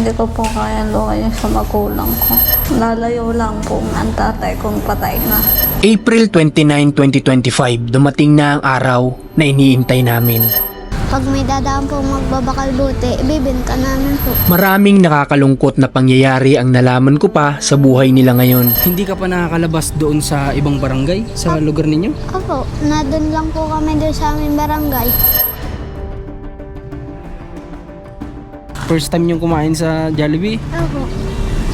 Hindi ko po kaya lumayo sa magulang ko. Lalayo lang po ang tatay kong patay na. April 29, 2025, dumating na ang araw na iniintay namin. Pag may dadaan po magbabakal buti, ibibenta namin po. Maraming nakakalungkot na pangyayari ang nalaman ko pa sa buhay nila ngayon. Hindi ka pa nakakalabas doon sa ibang barangay, sa lugar ninyo? Opo, nadun lang po kami doon sa aming barangay. First time yung kumain sa Jollibee? Opo,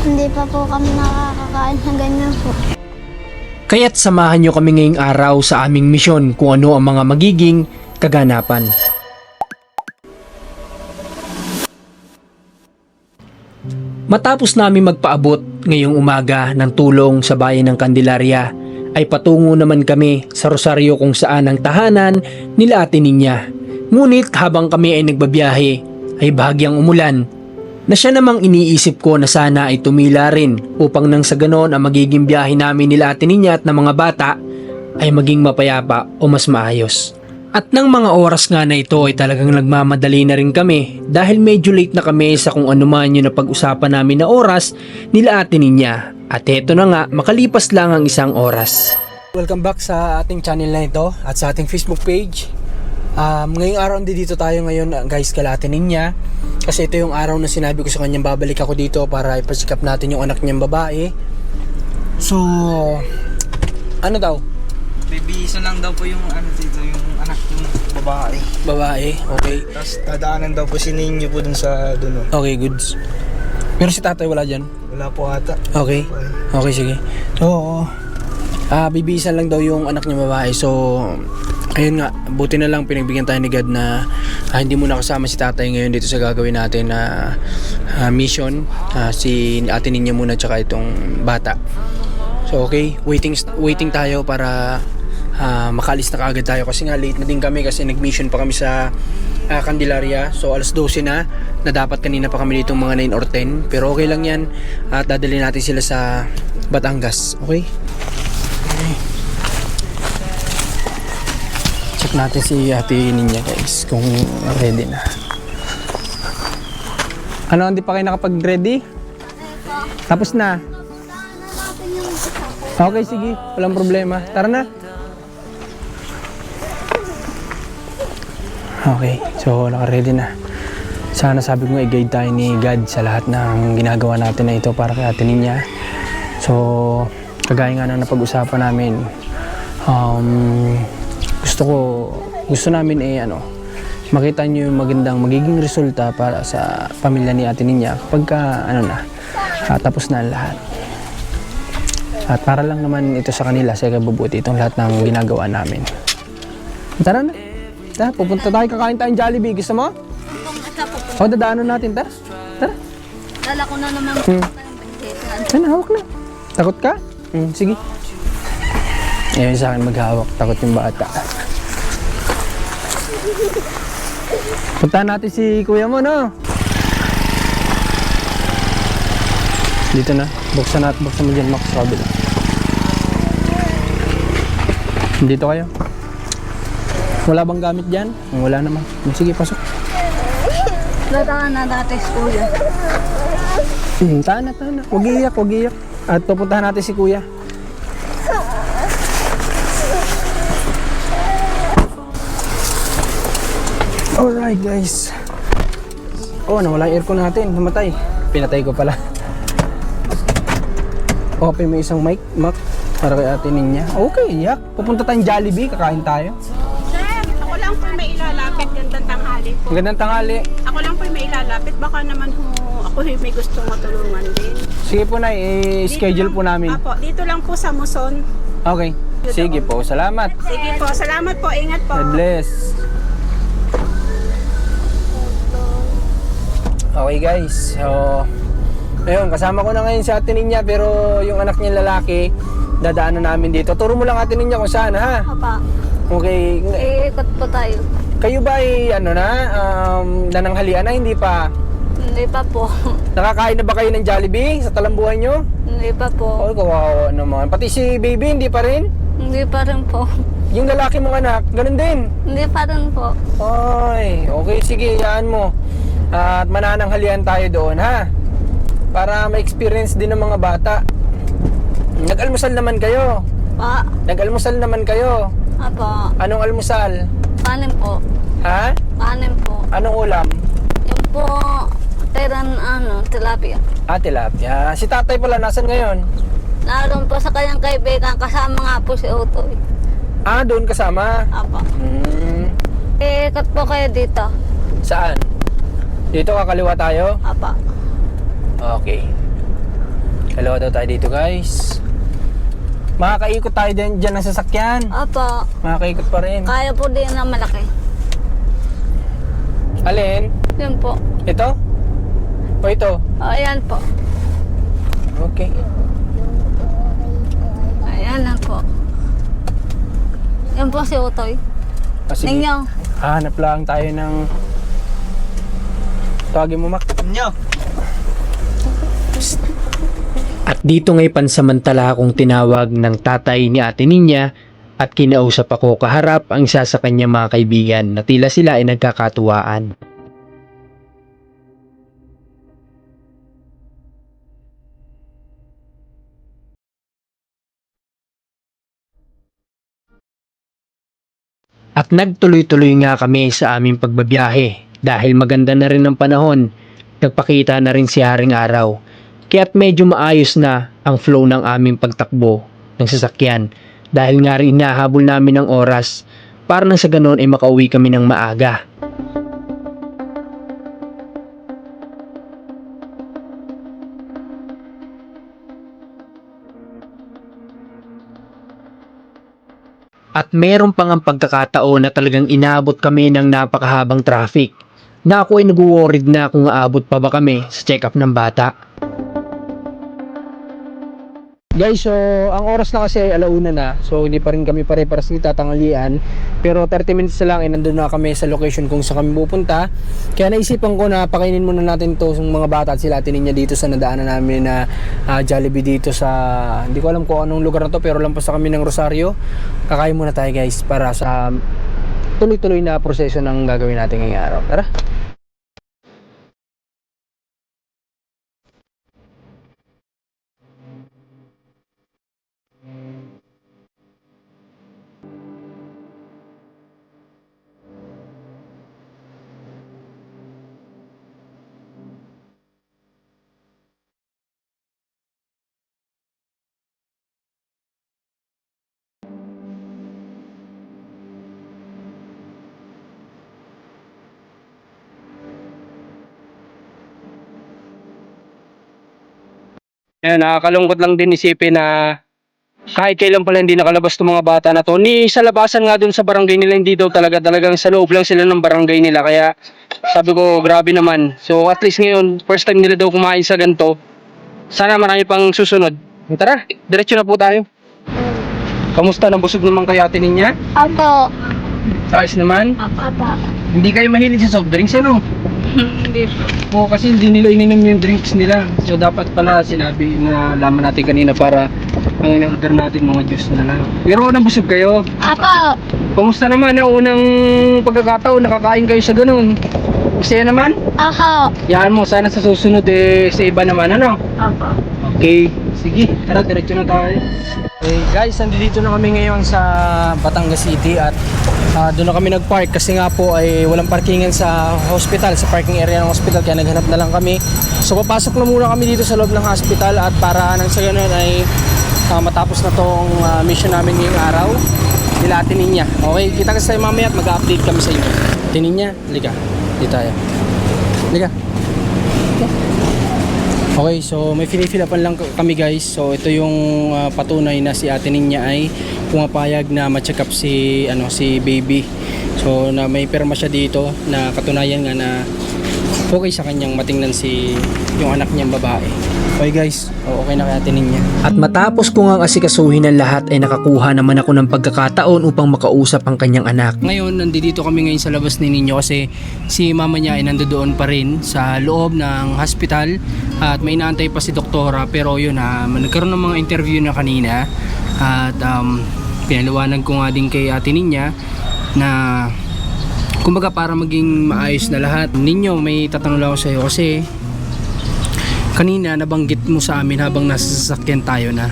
hindi pa po kami nakakakain sa ganyan po. Kaya't samahan nyo kami ngayong araw sa aming misyon kung ano ang mga magiging kaganapan. Matapos namin magpaabot ngayong umaga ng tulong sa bayan ng Candelaria, ay patungo naman kami sa Rosario kung saan ang tahanan nila Ate Ninya. Ngunit habang kami ay nagbabiyahe ay bahagyang umulan na siya namang iniisip ko na sana ay tumila rin upang nang sa ganon ang magiging biyahe namin nila Ate Ninya at ng mga bata ay maging mapayapa o mas maayos. At ng mga oras nga na ito ay talagang nagmamadali na rin kami dahil medyo late na kami sa kung ano man yung napag-usapan namin na oras nila Ate Ninya. At eto na nga, makalipas lang ang isang oras. Welcome back sa ating channel na ito at sa ating Facebook page. Ngayong araw dito tayo ngayon guys kala Ate Ninya. Kasi ito yung araw na sinabi ko sa kanyang babalik ako dito para ipasikap natin yung anak niyang babae. So, ano daw? Bibihisan lang daw po yung ano dito, yung anak ng babae. Babae, okay. Tapos dadaanan daw po si Ninyo po dun sa dun. Okay, goods. Pero si tatay wala dyan? Wala po ata. Okay. Okay, sige. So, bibihisan lang daw yung anak niya babae. So, ayun nga, buti na lang pinagbigyan tayo ni God na hindi mo nakasama si tatay ngayon dito sa gagawin natin na mission. Si Ate Ninya muna tsaka itong bata. So, okay, waiting tayo para makaalis na kaagad tayo kasi nga late na din kami kasi nag-mission pa kami sa Candelaria. So alas 12 na dapat kanina pa kami dito mga 9 or 10 pero okay lang yan at dadalhin natin sila sa Batangas. Okay? Check natin si Ate Ninya guys kung ready na. Ano, hindi pa kayo nakapag-ready? Tapos na? Okay, sige. Walang problema. Tara na. Okay, so naka-ready na. Sana sabi ko nga i-guide tayo ni God sa lahat ng ginagawa natin na ito para kay Ate Ninya. So, kagaya nga na napag-usapan namin, gusto namin makita nyo yung magiging resulta para sa pamilya ni Ate Ninya kapag tapos na ang lahat. At para lang naman ito sa kanila, sa ikabubuti itong lahat ng ginagawa namin. Tara na. Tara, pupunta tayo, kakain tayong Jollibee. Gusto mo? O, dadaanan natin, tara. Tara. Dala ko na naman Ano, hawak na. Takot ka? Sige. Ngayon sa akin maghawak, takot yung bata. Puntahan natin si kuya mo, no? Dito na. Buksan mo dyan, Max. Sabi na. Dito kayo. Wala bang gamit dyan? Wala naman. Sige, pasok. Lataan na dati sa kuya. Tahan na. Huwag iiyak. At pupuntahan natin si kuya. Alright guys. Oh, nawala yung aircon natin. Namatay. Pinatay ko pala. Okay, may isang mic, Mac, para kay Ate Ninya. Okay, yak. Pupunta tayong Jollibee, kakain tayo. Sir, ako lang po may ilalapit gandang tanghali po. Magandang tanghali. Ako lang po may ilalapit. Baka naman ako may gustong matulungan din. Sige po na, i-schedule po namin. Apo, dito lang po sa Muson. Okay. Sige po, salamat. Sige po, salamat po. Ingat po. God bless. Okay guys, so ayun, kasama ko na ngayon si Ate Ninya pero yung anak niya lalaki, dadaanan namin dito. Turo mo lang Ate Ninya kung saan, ha? Papa, Okay. iikot pa tayo. Kayo ba ay nananghalian na? Hindi pa? Hindi pa po. Nakakain na ba kayo ng Jollibee sa talambuhan nyo? Hindi pa po. Oh, kawawa naman. Pati si baby, hindi pa rin? Hindi pa rin po. Yung lalaki mong anak, ganun din. Hindi pa rin po. Ay, okay, sige, yaan mo. At manananghalian tayo doon, ha? para ma-experience din ng mga bata. Nag-almusal naman kayo. Pa. Nag-almusal naman kayo. Apo. Anong almusal? Kanin po. Ha? Kanin po. Anong ulam? Yung po, tilapia. Tilapia. Si tatay pala, nasan ngayon? Naroon po sa kanyang kaibigan, kasama nga po si Utoy. Doon kasama. Apo. Ikat po kayo dito. Saan? Dito, kakaliwa tayo? Apo. Okay. Kaliwa daw tayo dito, guys. Makakaikot tayo dyan ng sasakyan. Apo. Makakaikot pa rin. Kaya po din na malaki. Alin? Yun po. Ito? O ito? Ayan po. Okay. Ayan na po. Yan po si Utoy. Sige. Ninyo. Hanap lang tayo ng... Tawagin mo, Mac. Nyo. At dito ngay pansamantala akong tinawag ng tatay ni Ate Ninya at kinausap ako kaharap ang isa sa kanyang mga kaibigan na tila sila ay nagkakatuwaan. At nagtuloy-tuloy nga kami sa aming pagbabiyahe dahil maganda na rin ang panahon. Nagpakita na rin si Haring Araw. Kaya't medyo maayos na ang flow ng aming pagtakbo ng sasakyan dahil nga rin hinahabol namin ng oras para nang sa ganon ay makauwi kami ng maaga. At meron pang ang pagkakataon na talagang inaabot kami ng napakahabang traffic na ako ay nag-worried na kung aabot pa ba kami sa check-up ng bata. Guys, so ang oras na kasi ay 1:00 na. So hindi pa rin kami pare-paras ni tatanghalian. Pero 30 minutes na lang ay nandun na kami sa location kung saan kami pupunta. Kaya naisipan ko na pakainin muna natin to ng mga bata at sila Ate Ninya dito sa nadaanan namin na Jollibee dito sa... Hindi ko alam kung anong lugar na to pero lampas na kami ng Rosario. Kakain muna tayo guys para sa tuloy-tuloy na proseso ng gagawin natin ngayong araw. Tara! Ayan, nakakalungkot lang din isipin na kahit kailan pala hindi nakalabas itong mga bata na to. Ni sa labasan nga dun sa barangay nila, hindi daw talagang sa loob lang sila ng barangay nila. Kaya sabi ko, grabe naman. So at least ngayon, first time nila daw kumain sa ganito. Sana marami pang susunod. Tara, diretso na po tayo. Kamusta? Nabusog naman kayo Ate Ninya? Apo. Ayos naman? Apo. Hindi kayo mahilig sa soft drinks, ano? Hindi po. Oo, kasi hindi nila ininom yung drinks nila. So dapat pala sinabi na laman natin kanina para ang in-order natin mga juice na lang. Pero nabusog kayo. Apo. Kumusta naman ang unang pagkakataon nakakain kayo sa ganun? Masaya naman? Apo. Yan mo, sana sa susunod sa iba naman, ano? Apo. Okay, sige, tara, diretso na tayo. Okay guys, nandito na kami ngayon sa Batangas City at doon na kami nag-park kasi nga po ay walang parkingan sa hospital, sa parking area ng hospital, kaya naghanap na lang kami. So papasok na muna kami dito sa loob ng hospital at para nang sa ganun ay matapos na tong mission namin ngayong araw nila Ate Ninya. Okay, kita kasi tayo mamaya at mag-update kami sa inyo. Ate Ninya, halika, dito tayo. Halika. Okay, so may finifilapan lang kami guys. So ito yung patunay na si Ate Ninya ay pumapayag na ma-check up si baby. So na may perma siya dito na katunayan nga na okay sa kanyang matingnan yung anak niyang babae. Okay guys, okay na kay Ate Ninya. At matapos ko ngang asikasuhin ang lahat ay nakakuha naman ako ng pagkakataon upang makausap ang kanyang anak. Ngayon, nandito kami ngayon sa labas ni Ninyo kasi si mama niya ay nandoon pa rin sa loob ng hospital at may inaantay pa si doktora. Pero yun, nagkaroon ng mga interview na kanina at pinaliwanag ko nga din kay Ate Ninya na kumbaga para maging maayos na lahat. Ninyo, may tatanong lang ako sa iyo kasi kanina nabanggit mo sa amin habang nasa sasakyan tayo na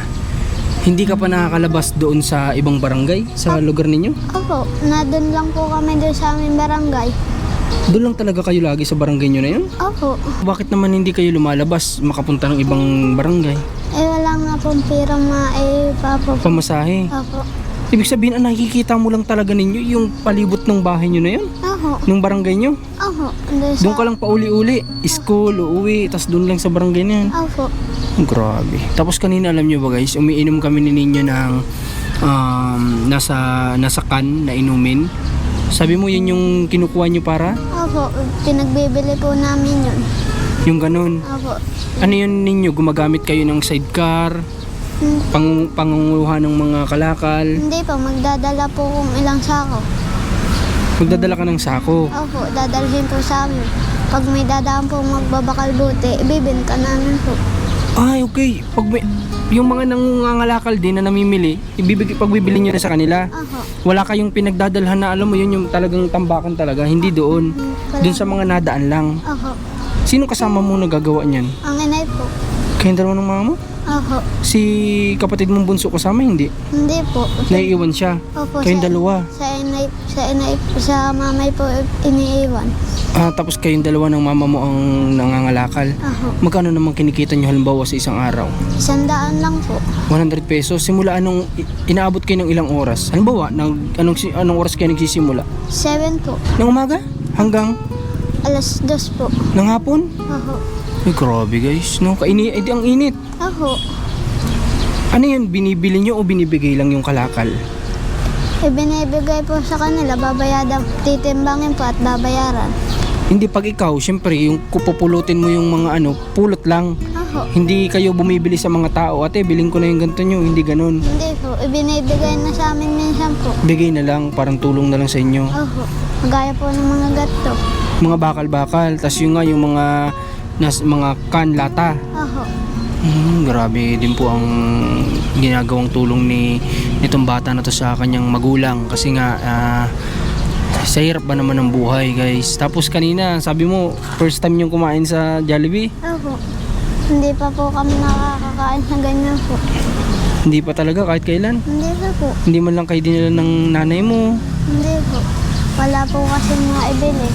hindi ka pa nakakalabas doon sa ibang barangay sa lugar ninyo? Opo, na doon lang po kami doon sa aming barangay. Doon lang talaga kayo lagi sa barangay nyo na yun? Opo. Bakit naman hindi kayo lumalabas makapunta ng ibang barangay? Wala nga pong pira maipapo. Pamasahe. Opo. Ibig sabihin, nakikita mo lang talaga ninyo yung palibot ng bahay nyo na yun? Opo. Nung barangay nyo? Opo. Doon ka lang pauli-uli, school, uuwi, tas doon lang sa barangay na yun. Opo. Grabe. Tapos kanina, alam nyo ba guys, umiinom kami ni ninyo ng nasa can na inumin. Sabi mo yun yung kinukuha nyo para? Opo. Pinagbibili po namin yun. Yung ganun. Opo. Ano yun ninyo? Gumagamit kayo ng sidecar? Pangunguha ng mga kalakal? Hindi po, magdadala po kung ilang sako. Magdadala ka ng sako? Opo, dadalhin po sa amin. Pag may dadaan po magbabakal buti, ibibinta namin po. Ay, okay. Yung mga nangungangalakal din na namimili, pagbibili nyo na sa kanila. Opo. Wala kayong pinagdadalhan na alam mo yun yung talagang tambakan talaga. Hindi doon. Doon sa mga nadaan lang. Opo. Sino kasama mo nagagawa niyan? Ang inay po. Kayong dalawa ng mama mo? Opo. Si kapatid mong bunso kasama, hindi? Hindi po. Naiiwan siya. Opo. Kayong dalawa. Sa mamay po iniiwan. Tapos kayong dalawa ng mama mo ang nangangalakal. Opo. Magkano naman kinikita nyo halimbawa sa isang araw? 100 lang po. 100 pesos. Simula anong inaabot kayo ng ilang oras? Halimbawa, anong oras kayo nagsisimula? 7 po. Ng umaga? Hanggang Alas 2 po. ng hapon? Opo. Ay, grabe guys. No? Ay, ang init. Opo. Ano yun? Binibili nyo o binibigay lang yung kalakal? Ibinibigay po sa kanila, titimbangin po at babayaran. Hindi, pag ikaw, syempre, yung kupupulutin mo yung mga pulot lang. Opo. Hindi kayo bumibili sa mga tao. Ate, biling ko na yung ganito nyo. Hindi ganun. Hindi po, ibinibigay na sa amin minsan po. Bigay na lang, parang tulong na lang sa inyo. Opo. Gaya po ng mga gato. Mga bakal-bakal. Tas yung nga, yung mga kan, lata. Opo. Grabe din po ang ginagawang tulong nitong bata na to sa kanyang magulang. Kasi nga, sa hirap ba naman ng buhay guys. Tapos kanina, sabi mo, first time yung kumain sa Jollibee? Opo. Hindi pa po kami nakakakain ng ganyan po. Hindi pa talaga kahit kailan? Hindi pa po. Hindi man lang kayo dinala ng nanay mo? Hindi po. Wala po kasi mga ibili.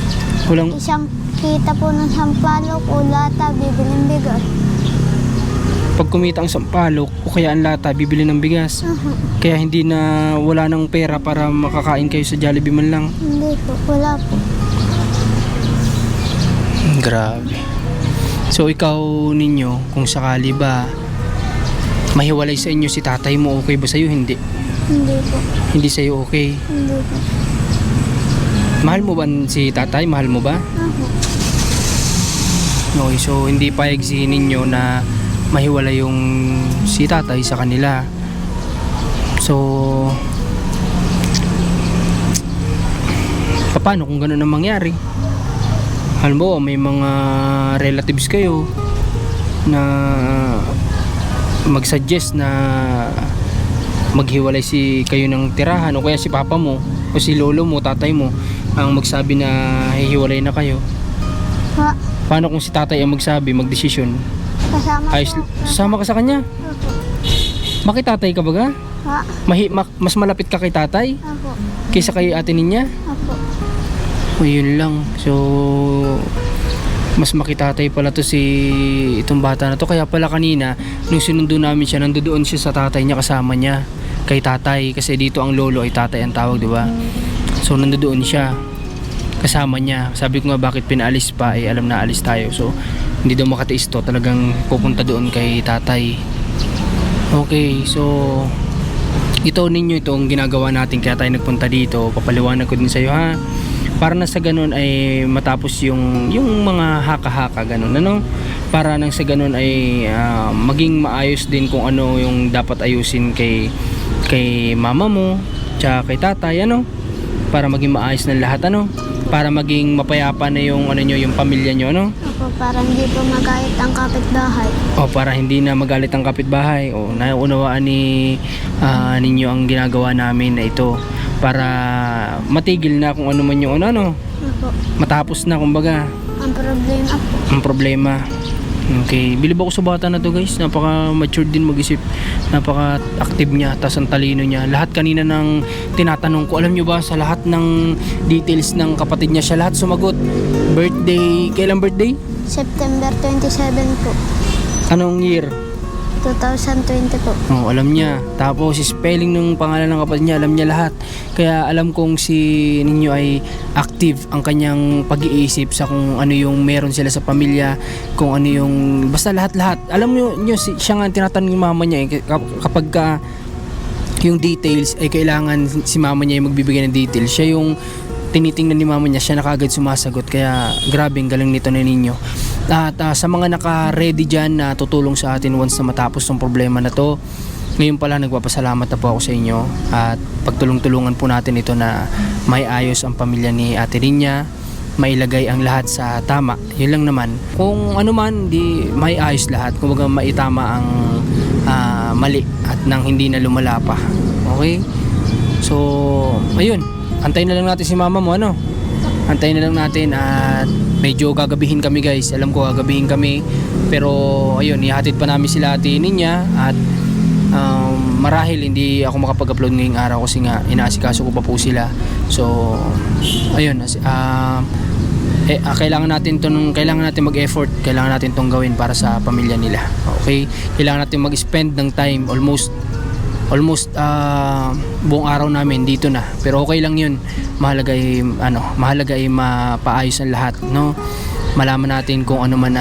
Walang, Isang kita po ng sampalok o lata, bibiling bigas. pag kumita ang sampalok o kaya ang lata, bibili ng bigas. Kaya hindi na wala ng pera para makakain kayo sa Jollibee man lang. Hindi po. Wala po. Grabe. So ikaw ninyo, kung sakali ba mahiwalay sa inyo si tatay mo, okay ba sa'yo? Hindi. Hindi po. Hindi sa'yo okay. Hindi po. Mahal mo ba si tatay? Mahal mo ba? Opo. Okay, so hindi payag si ninyo na mahiwalay yung si tatay sa kanila. So paano kung gano'n ang mangyari? Halimbawa may mga relatives kayo na mag-suggest na maghiwalay kayo ng tirahan, o kaya si papa mo o si lolo mo, tatay mo ang magsabi na hihiwalay na kayo. Paano kung si tatay ang magsabi, magdesisyon? Kasama Ayos, po. sasama ka sa kanya? Opo. Makitatay ka baga? Ha? Mas malapit ka kay tatay Opo. kaysa kay ate niya? Opo. O yun lang. So mas makitatay pala to itong bata na to. Kaya pala kanina nung sinundo namin siya, nandoon siya sa tatay niya, kasama niya kay tatay, kasi dito ang lolo ay tatay ang tawag, di ba? So nandoon siya kasama niya. Sabi ko nga, bakit pinaalis pa, alam na alis tayo. So hindi daw makatiis to, talagang pupunta doon kay tatay. Okay, so ito ninyo, ito ang ginagawa natin, kaya tayo nagpunta dito. Papaliwanag ko din sa iyo, ha, para na sa ganun ay matapos yung mga haka-haka ganun, ano, para nang sa ganun ay maging maayos din kung ano yung dapat ayusin kay mama mo tsaka kay tatay, ano, para maging maayos ng lahat, ano, para maging mapayapa na yung yung pamilya nyo, ano. Opo, para hindi po magalit ang kapitbahay. O para hindi na magalit ang kapitbahay. O naunawaan ninyo ang ginagawa namin na ito, para matigil na kung ano man yung ano, Opo. matapos na kumbaga Ang problema po. ang problema. Okay, bilib ako sa bata na to guys. Napaka-mature din mag-isip. Napaka-active niya, tas ang talino niya. Lahat kanina nang tinatanong ko, alam nyo ba, sa lahat ng details ng kapatid niya, siya lahat sumagot. Birthday, kailan birthday? September 27 po. Anong year? 2020 po. Oh, alam niya. Tapos spelling ng pangalan ng kapatid niya, alam niya lahat. Kaya alam kong si Ninyo ay active ang kanyang pag-iisip sa kung ano yung meron sila sa pamilya, kung ano yung basta lahat-lahat. Alam niyo siya nga tinatanong yung mama niya kapag yung details ay kailangan si mama niya yung magbibigay ng details. Siya yung tinitingnan ni mama niya, siya na kagad sumasagot. Kaya grabe, ang galing nito ni Ninyo. At sa mga naka-ready dyan na tutulong sa atin once na matapos ng problema na to, ngayon pala nagpapasalamat na po ako sa inyo at pagtulong-tulungan po natin ito na may ayos ang pamilya ni Ate Rinya, mailagay ang lahat sa tama. Yun lang naman. Kung ano man, di may ayos lahat. Kung baga maitama ang mali at nang hindi na lumala pa. Okay? So, ayun. Antayin na lang natin si mama mo, ano? Antayin na lang natin at medyo gagabihin kami guys. Alam ko gagabihin kami. Pero ayun, ihatid pa namin sila Ate Ninya at marahil hindi ako makapag-upload ngayong araw kasi nga inaasikaso ko pa po sila. So ayun, kailangan natin mag-effort, kailangan natin tong gawin para sa pamilya nila. Okay? Kailangan natin mag-spend ng time almost buong araw namin dito na. Pero okay lang 'yun. Mahalaga ay mapaayos ang lahat, no? Malaman natin kung ano man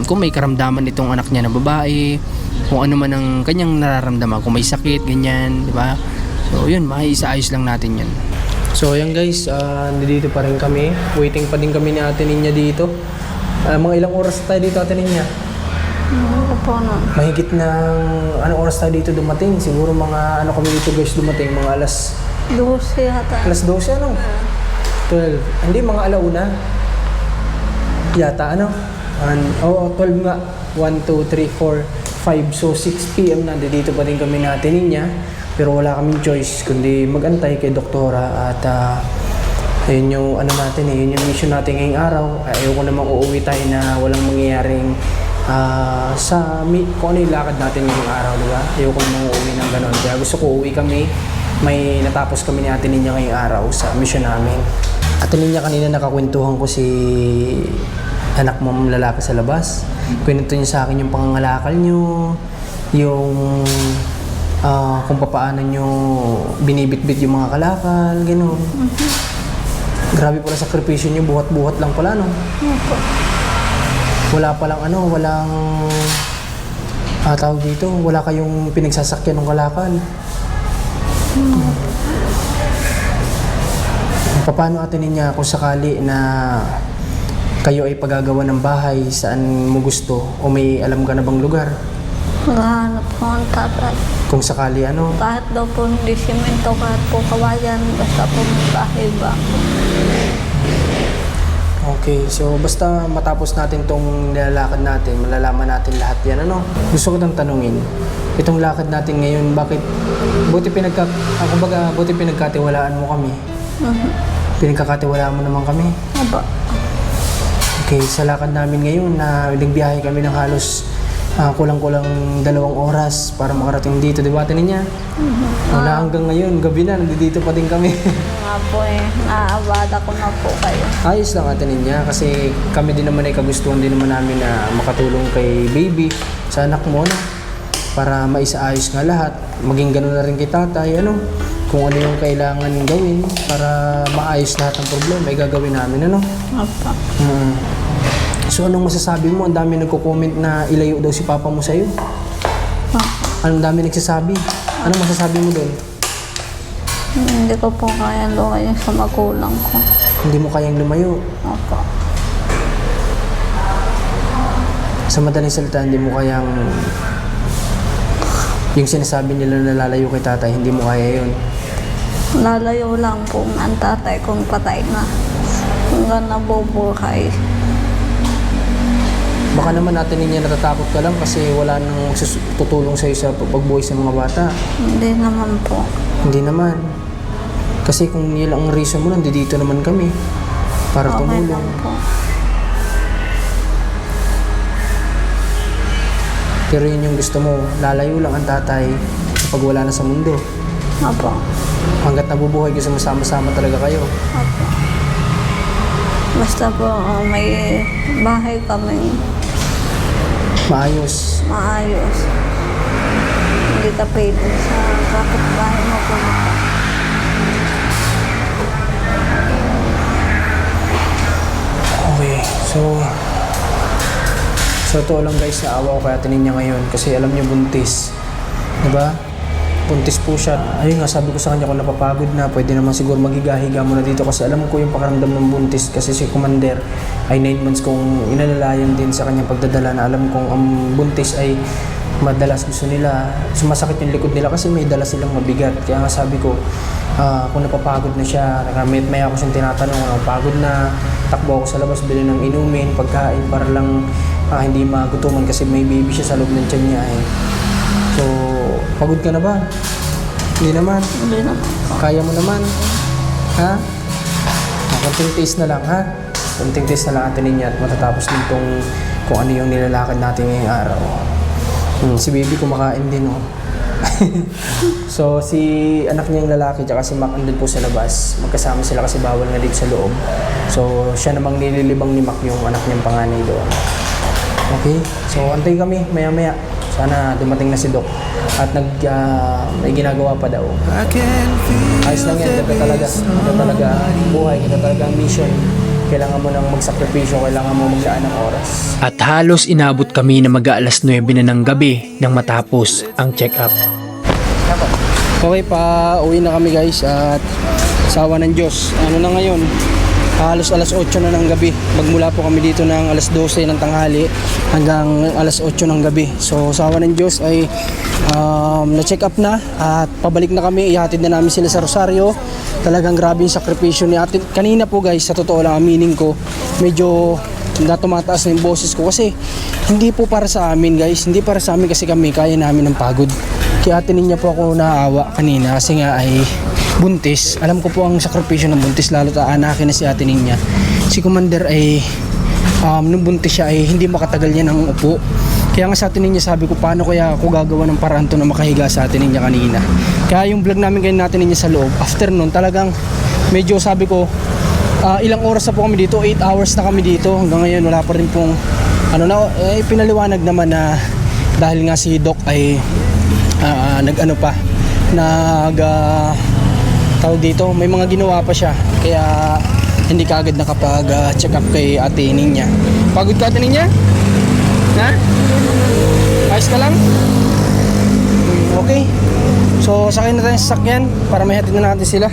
kung may karamdaman itong anak niya na babae, kung ano man ang kanyang nararamdaman, kung may sakit, ganyan, di ba? So, 'yun, maisaayos lang natin 'yun. So ayan guys, nandito pa rin kami. Waiting pa din kami ni Ate Ninya dito. Mga ilang oras tayo dito, Ate Ninya? Ano po na? Mahigit ng anong oras tayo dito dumating? Siguro mga kami dito guys dumating, mga alas 12 yata. alas 12 ano? 12. Hindi, mga alauna. Yata ano? 12 nga. 1, 2, 3, 4, 5. So 6 PM na dito pa din kami natin niya. Pero wala kaming choice kundi magantay kay doktora at ayun yung yun yung mission natin ngayong araw. Ayoko namang uuwi tayo na walang mangyayaring kung ano yung lakad natin ngayong araw, diba? Ayoko namang uuwi ng ganon. Kaya gusto ko uuwi kami. May natapos kami ni Ate Ninya ngayong araw sa mission namin. Ate Ninya, kanina nakakwentuhan ko si anak mo lalaki sa labas. Kwento niya sa akin yung pangangalakal nyo, yung kung paano nyo binibit-bit yung mga kalakal, gano'n. Grabe pala sakripisyo nyo, buhat-buhat lang pala, no? Wala palang walang tawag dito, wala kayong pinagsasakyan ng kalakal. Paano Ate Ninya kung sakali na kayo ay pagagawa ng bahay saan mo gusto o may alam ka na bang lugar? Maghahanap po ang tatay. Kung sakali Kahit daw po hindi simento, kahit po kawayan, basta po may bahay ba. Okay, so basta matapos natin tong nilalakad natin, malalaman natin lahat yan, Gusto ko nang tanungin, itong lakad natin ngayon, buti pinagkatiwalaan mo kami. Pinagkakatiwalaan mo naman kami. Aba. Okay, sa lakad namin ngayon na nagbiyahe kami ng halos kulang-kulang 2 oras para makarating dito, di ba Ate Ninya? Na hanggang ngayon, gabi na, nandito pa din kami. Nga po naaabada ko na po kayo. Ayos lang Ate Ninya kasi kami din naman ay kagustuhan din naman namin na makatulong kay baby sa anak mo para maisaayos nga lahat. Maging gano'n na rin kay tatay, kung ano yung kailangan gawin para maayos lahat ng problema ay gagawin namin, Apa. So anong masasabi mo? Ang dami nagko-comment na ilayo daw si papa mo sa'yo. Anong dami nagsasabi? Anong masasabi mo doon? Hindi ko po kaya lumayo sa magulang ko. Hindi mo kayang lumayo. Opo. Sa madaling salita, hindi mo kayang yung sinasabi nila na lalayo kay tatay, hindi mo kaya yun. Lalayo lang po ang tatay kung patay na. Hanggang nabubuhay. Baka naman Ate Ninya natatakot ka lang kasi wala nang tutulong sa'yo sa pagbuhay sa mga bata. Hindi naman po. Hindi naman. Kasi kung yun ang reason mo, nandito naman kami para Okay tumulong. lang po. Pero yun yung gusto mo, lalayo lang ang tatay kapag wala na sa mundo. Opo. Hanggat nabubuhay, gusto mo sama-sama talaga kayo. Opo. Basta po may bahay kami Maayos. maayos. Hindi ka pwede sa kapitbahay mo pumunta. Okay, so totoo lang guys, naawa ko kay Ate Ninya ngayon kasi alam niyo buntis. Diba? Buntis po siya. Ayun nga, sabi ko sa kanya kung napapagod na, pwede naman siguro magiga-higa muna dito kasi alam ko yung pakaramdam ng buntis kasi si Commander ay 9 months kong inalalayan din sa kanyang pagdadala na alam kong ang buntis ay madalas gusto nila, sumasakit yung likod nila kasi may dala silang mabigat. Kaya nga sabi ko, kung napapagod na siya, may ako siyang tinatanong, napapagod na, takbo ako sa labas, bili ng inumin, pagkain para lang hindi magutuman kasi may baby siya sa loob ng tiyan niya eh. So, pagod ka na ba? Hindi naman. Hindi naman po. Kaya mo naman. Ha? Konting taste na lang, ha? Konting taste na lang Ate Ninya at matatapos din tong kung ano yung nilalakad natin ngayong araw. Si baby kumakain din, oh. So, si anak niyang lalaki tsaka si Mac andun po sa labas. Magkasama sila kasi bawal nga dito sa loob. So, siya namang nililibang ni Mac yung anak niyang panganay doon. Okay? So, antay kami maya-maya. Sana dumating na si Doc. At may ginagawa pa daw. Ayos lang yan. Ganda talaga. Ganda talaga buhay. Ganda talaga ang mission. Kailangan mo nang magsakripisyo. Kailangan mo maglaan ng oras. At halos inabot kami na mag-aalas 9 na ng gabi nang matapos ang check-up. Okay, pa-uwi na kami guys. At sawa ng Diyos. Ano na ngayon? Halos alas 8 na ng gabi. Magmula po kami dito ng alas 12 ng tanghali hanggang alas 8 ng gabi. So sawa ng Diyos ay na-check up na at pabalik na kami. Ihatid na namin sila sa Rosario. Talagang grabe yung sakripisyo ni ate. Kanina po guys, sa totoo lang aminin ko, medyo tumataas na yung boses ko kasi hindi po para sa amin guys. Hindi para sa amin kasi kami kaya namin ng pagod. Kaya Ate Ninya po ako naawa kanina kasi nga ay buntis. Alam ko po ang sakripisyo ng buntis lalo ta anakin na si Ate Ninya. Si Commander ay nung buntis siya ay hindi makatagal niya ng upo. Kaya nga sa Ate Ninya sabi ko paano kaya ako gagawa ng paraan to na makahiga sa Ate Ninya kanina. Kaya yung vlog namin kayo natin Ninya sa loob after nun talagang medyo sabi ko ilang oras na po kami dito, 8 hours na kami dito. Hanggang ngayon wala pa rin pong pinaliwanag naman na dahil nga si Doc ay tawag dito, may mga ginawa pa siya kaya hindi kaagad nakapag check up kay Ate Ninya. Pagod ka Ate Ninya? Ha? Ayos ka lang? Okay. So sakay na tayo sa sasakyan para may hatid na natin sila.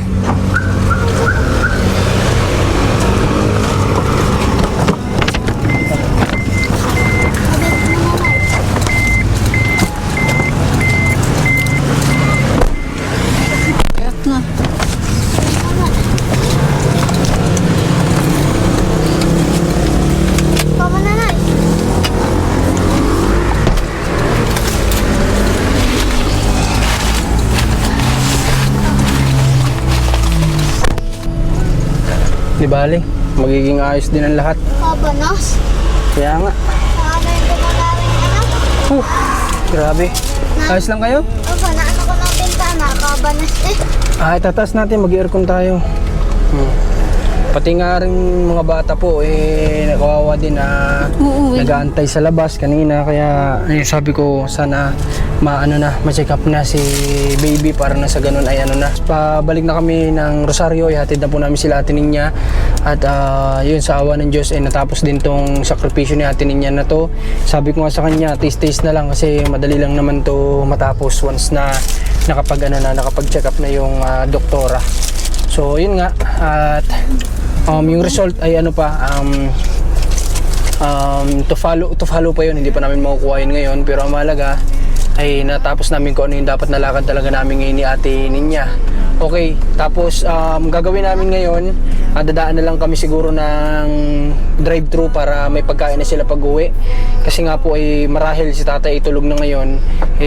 Di bali, magiging ayos din ang lahat. Kabanos? Kaya nga. Ano yung gumagawin Grabe. Ayos lang kayo? Opo, naano ko ng bintana, kabanos Itataas natin, mag-aircon tayo. Pati nga rin mga bata po, nakawawa din na nag-aantay sa labas kanina. Kaya sabi ko sana ma-check up na si baby para na sa ganun ay Pabalik na kami ng Rosario, ihatid na po namin sila Ate Ninya. At yun sa awa ng Diyos natapos din tong sakripisyo ni Ate Ninya na to. Sabi ko nga sa kanya, taste na lang kasi madali lang naman to matapos once na nakapag-check up na yung doktora. So yun nga at yung result ay to follow pa yun, hindi pa namin makukuha yun ngayon pero ang mahalaga ay natapos namin kung ano yung dapat na lakad talaga namin ngayon ni Ate Ninya. Okay, tapos gagawin namin ngayon, dadaan na lang kami siguro ng drive-thru para may pagkain na sila pag-uwi. Kasi nga po ay marahil si tatay tulog na ngayon,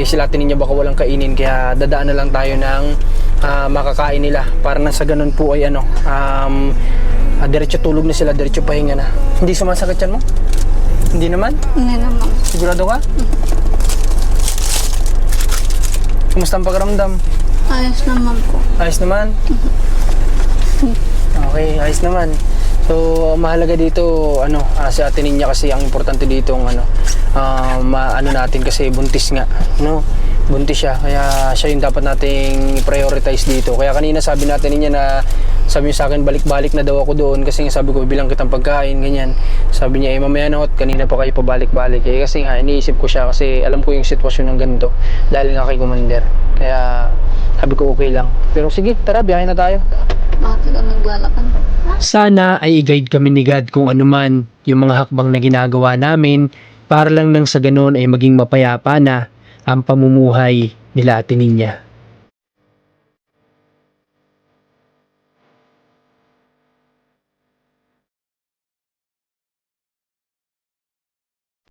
sila Ate Ninya baka walang kainin kaya dadaan na lang tayo ng makakain nila para na sa ganun po ay diretso tulog na sila, diretso pahinga na. Hindi sumasakit yan mo? Hindi naman? Hindi naman. Sigurado ka? Kumusta ang pakiramdam? Ayos naman po. Ayos naman? Okay, ayos naman. So, mahalaga dito, si Ate Ninya kasi ang importante dito natin kasi buntis nga, no? Buntis siya, kaya siya yung dapat nating prioritize dito. Kaya kanina sabi natin niya na, sabi niya sa akin, balik-balik na daw ako doon kasi nga sabi ko, bilang kitang pagkain, ganyan. Sabi niya, mamaya na hot, kanina pa kayo pabalik-balik. Kasi nga, iniisip ko siya kasi alam ko yung sitwasyon ng ganito dahil nga kay Commander. Kaya, sabi ko okay lang. Pero sige, tara, biyahe na tayo. Bakit ka naglalakad? Sana ay i-guide kami ni God kung ano man yung mga hakbang na ginagawa namin para lang nang sa ganun ay maging mapayapa na ang pamumuhay nila Ate Ninya.